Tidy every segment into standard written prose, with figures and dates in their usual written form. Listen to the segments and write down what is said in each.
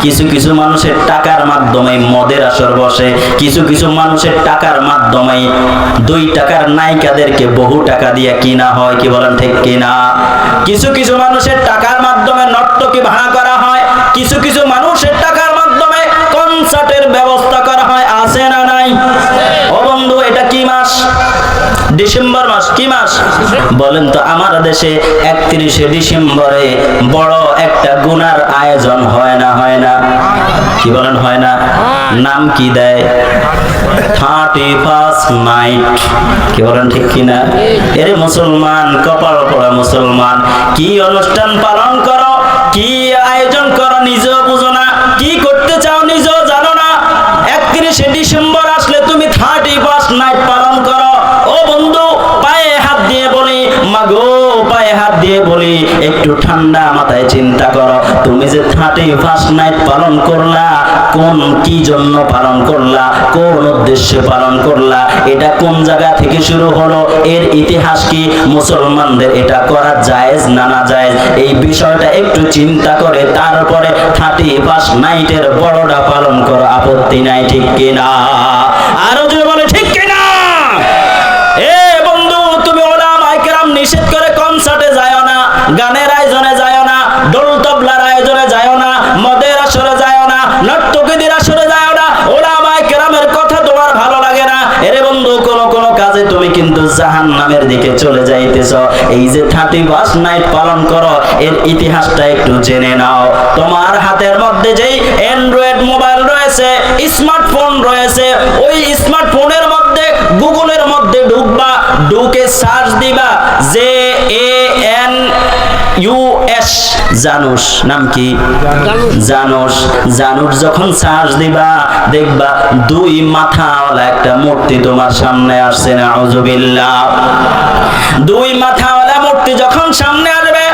কিছু কিছু মানুষের টাকার মাধ্যমে মদের আসর বসে, কিছু কিছু মানুষের টাকার মাধ্যমে 2 টাকার নায়িকাদেরকে বহু টাকা দিয়ে কিনা হয়, কি বলেন ঠিক কিনা? কিছু কিছু মানুষের টাকার মাধ্যমে নর্তকী ভাড়া করা হয়, কিছু কিছু মানুষের টাকার মাধ্যমে কনসার্টের ব্যবস্থা করা হয়, আছে না নাই? ও বন্ধু, এটা কি মাস? ডিসেম্বর মাস। কি মাস বলেন তো? আমার দেশে 31শে ডিসেম্বরে বড় একটা গুনার আয়োজন হয় না? হয় না? কি বলেন হয় না? নাম কি দেয়? 31st night. কি বলেন ঠিক কিনা? এরে মুসলমান, কপাল পড়া মুসলমান, কি অনুষ্ঠান পালন করো, কি আয়োজন করো নিজেও বুঝো না, কি করতে চাও নিজেও জানো না। 31শে ডিসেম্বর আসলে তুমি 31st নাইট পালন করো। ও বন্ধু, পায়ে হাত দিয়ে বলি, মাগো পায়ে হাত দিয়ে বলি, একটু ঠান্ডা মাথায় চিন্তা করো, তুমি যে 31st নাইট পালন করলা, কোন কি জন্য পালন করলা, কোন উদ্দেশ্যে পালন করলা, এটা কোন জায়গা থেকে শুরু হলো, এর ইতিহাস কি, মুসলমানদের এটা করা জায়েজ না না জায়েজ, এই বিষয়টা একটু চিন্তা করে তারপরে 31st নাইটের বড়টা পালন করো, আপত্তি নাই, ঠিক কিনা? আরো জোরে বলে ঠিক কিনা? এ বন্ধু, তুমি ওলামায়ে কেরাম নিষেধ করে কনসার্টে যাও না, গানের আয়োজনে যাও না, ঢোল তবলার আয়োজনে যাও না, মদের আসরে যাও না, নর্তকীদের আসরে যাও না, ওলামায়ে কেরামের কথা তোমার ভালো লাগে না। এরে বন্ধু, কোন কোন কাজে তুমি কিন্তু জাহান্নামের দিকে চলে যাইতেছ। এই যে 31st নাইট পালন করো, এর ইতিহাসটা একটু জেনে নাও। তোমার হাতের মধ্যে যেই অ্যান্ড্রয়েড মোবাইল রয়েছে, স্মার্টফোন রয়েছে, ওই স্মার্টফোনের মধ্যে গুগলের মধ্যে ঢুকবা, ঢুকে সার্চ দিবা JANUS, জানুস, নাম কি? জানুস। জানুস যখন সার্চ দিবা, দেখবা 2 মাথাওয়ালা একটা মূর্তি তোমার সামনে আসছে, নাউজুবিল্লাহ। 2 মাথাওয়ালা মূর্তি যখন সামনে আসবে,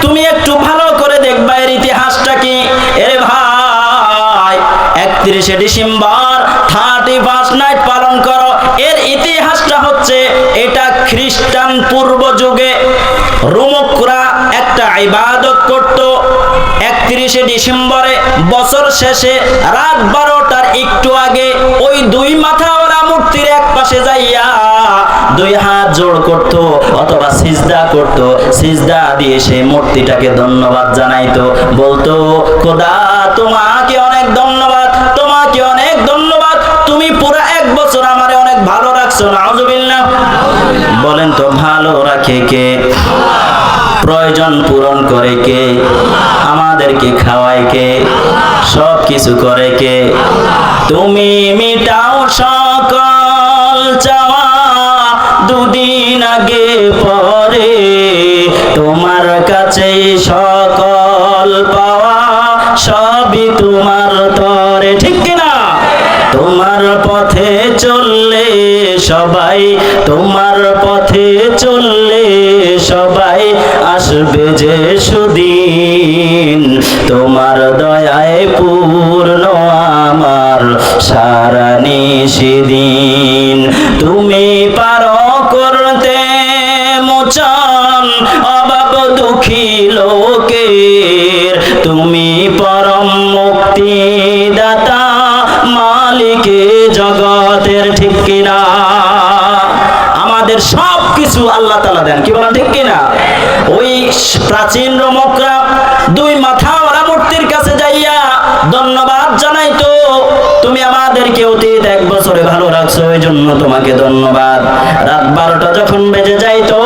তুমি একটু ভালো করে দেখবা এর ইতিহাসটা কি। এরে ভাই, 31শে ডিসেম্বর 31st নাইট পালন করো, এর ইতিহাসটা হচ্ছে, এটা খ্রিস্টান পূর্ব যুগে রোমকরা একটা ইবাদত করত। 31শে ডিসেম্বরে বছর শেষে রাত 12টার একটু আগে ওই 2 মাথাওয়ালা মূর্তির এক পাশে যাইয়া 2 হাত জোড় করত অথবা সিজদা করত, সিজদা দিয়ে সেই মূর্তিটাকে ধন্যবাদ জানাইতো, বলতো, খোদা তোমাকে অনেক ধন্যবাদ, তোমাকে অনেক ধন্যবাদ, তুমি পুরো 1 বছর আমারে অনেক ভালো রাখছো, নাউজুবিল্লাহ। বলেন তো, ভালো রাখে কে? প্রয়োজন পূরণ করে কে? আমাদেরকে খাওয়ায় কে? সব কিছু করে কে? তুমি মিটাও সকল চাওয়া, 2 দিন আগে পরে তোমার কাছে সকল পাওয়া, সবই তোমার তরে, ঠিক কিনা? তোমার পথে চললে সবাই, তোমার পথে চললে সবাই, আসবে যে সুদিন, তোমার দয়ায় পূর্ণ আমার সারা নিশিদিন। তুমি পারো করতে মোচন অভাব দুঃখী লোকের, তুমি পরম মুক্তিদাতা, মালিকে জগতের, ঠিক কিনা? আমাদের সব কিছু আল্লাহ তাআলা দেন, কি বলেন ঠিক কিনা? ওই প্রাচীন রোমকরা 2 মাথাওয়ালা মূর্তির কাছে যাইয়া ধন্যবাদ জানাইতো, তুমি আমাদেরকে অতীত 1 বছরে ভালো রাখছো, এই জন্য তোমাকে ধন্যবাদ। রাত 12টা যখন বেজে যাইতো,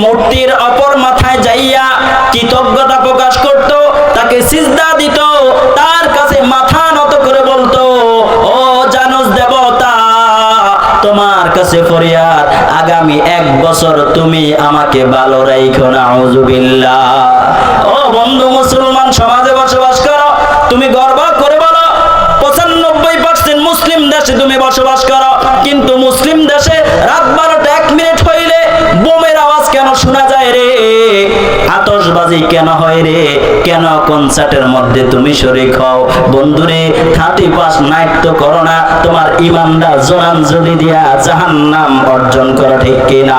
মূর্তির অপর মাথায় যাইয়া কৃতজ্ঞতা প্রকাশ করত, তাকে সিজদা দিত, তার কাছে মাথা নত করে বলতো, ও জানুস দেবতা, তোমার কাছে ফরিয়াদ, আগামী 1 বছর তুমি আমাকে ভালো রাখো, নাউজুবিল্লাহ। ও বন্ধু, মুসলমান সমাজে বসবাস করো, তুমি গর্ব করে বলো 95% মুসলিম দেশে তুমি বসবাস করো, কিন্তু মুসলিম দেশে রাত 12টা 1 মিনিট হইলে বোমের আওয়াজ কেন শোনা যায় রে? আতশবাজি কেন হয় রে? কেন কনসার্টের মধ্যে তুমি শরীক হও? বন্ধুরে, 31st নাইট তো করো না, তোমার ইমানটা জোরাঞ্জলি দিয়া জাহান্নাম অর্জন করো, ঠিক কিনা?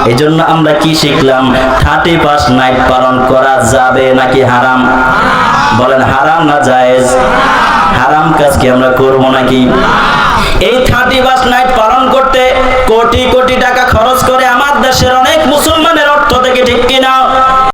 এই জন্য আমরা কি শিখলাম? 31st নাইট পালন করা যাবে নাকি হারাম? বলেন হারাম না জায়েজ? হারাম কাজ কি আমরা করব নাকি? এই 31 নাইট পালন করতে কোটি কোটি টাকা খরচ করে